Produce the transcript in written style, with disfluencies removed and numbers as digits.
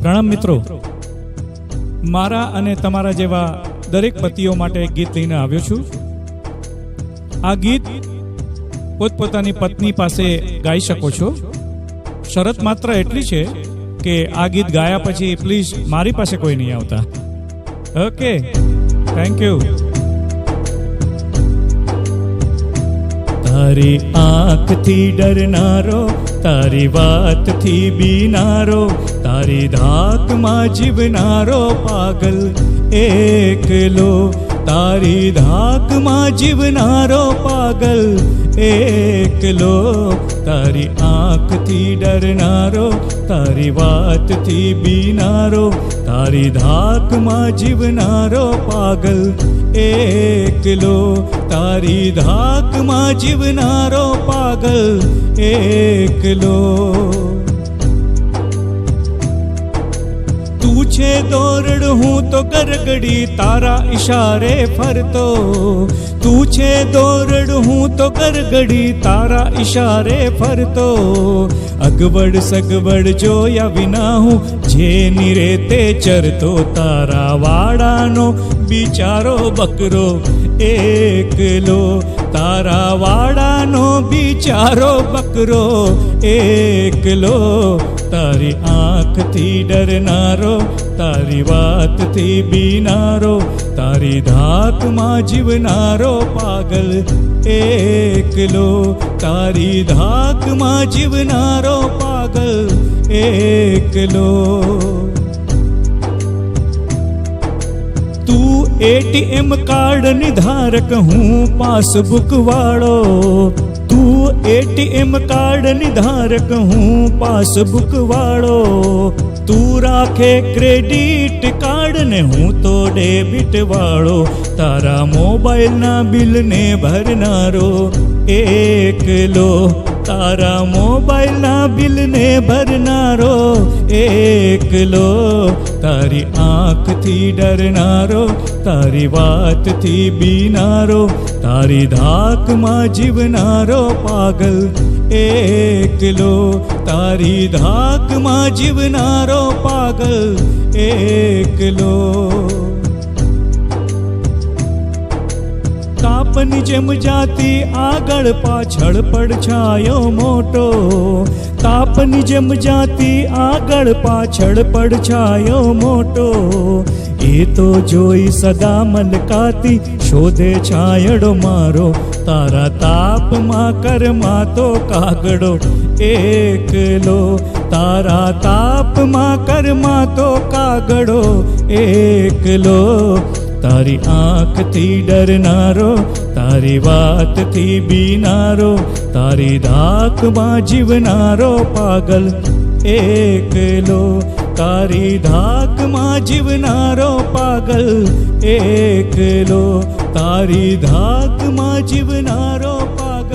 પ્રણામ મિત્રો, મારા અને તમારા જેવા દરેક પતિઓ માટે એક ગીત લઈને આવ્યો છું. આ ગીત પોતપોતાની પત્ની પાસે ગાઈ શકો છો. શરત માત્ર એટલી છે કે આ ગીત ગાયા પછી પ્લીઝ મારી પાસે કોઈ નહીં આવતા. Okay, thank you. તારી આંખથી ડરનારો, તારી વાતથી બીનારો, તારી ધાકમાં જીવનારો પાગલ એકલો, તારી ધાકમાં જીવનારો પાગલ એકલો, તારી આંખથી ડરનારો, તારી વાતથી બીનારો, તારી ધાકમાં જીવનારો પાગલ એકલો, તારી ધાકમાં જીવનારો પાગલ એકલો. તું છે દોરડ હું તો ગરગડી તારા ઈશારે ફરતો, તું છે દોરડ હું તો ગરગડી તારા ઈશારે ફરતો, અગવડ સગવડ જોયા વિના હું જેની રેતે ચરતો, તારા વાડાનો બિચારો બકરો એકલો, તારા વાડાનો બિચારો બકરો એકલો, તારી આંખથી ડરનારો, તારી વાતથી બીનારો, તારી ધાકમાં જીવનારો પાગલ એકલો, તારી ધાકમાં જીવનારો પાગલ એકલો. તું એટીએમ કાર્ડની ધારક, હું પાસબુક વાળો, તું એટીએમ કાર્ડની ધારક, હું પાસબુક વાળો, તું રાખે ક્રેડિટ કાર્ડ ને હું તો ડેબિટ વાળો, તારા મોબાઈલના બિલને ભરનારો એકલો, તારા મોબાઈલના બિલને ભરનારો એકલો, તારી આંખથી ડરનારો, તારી વાતથી બીનારો, તારી ધાકમાં જીવનારો પાગલ એકલો, તારી ધાકમાં જીવનારો પાગલ એકલો. તાપની જેમ જાતી આગળ પાછળ પડછાયો મોટો, તાપની જેમ જાતી આગળ પાછળ પડછાયો મોટો, એ તો જોઈ સદા મલકાતી શોધે છાયડો મારો, તારા તાપમાં કરમાં તો કાગડો એકલો, તારા તાપમાં કરમાં તો કાગડો એકલો, તારી આંખથી ડરનારો, તારી વાતથી બીનારો, તારી ધાકમાં જીવનારો પાગલ એકલો, તારી ધાકમાં જીવનારો પાગલ એકલો, તારી ધાકમાં જીવનારો પાગલ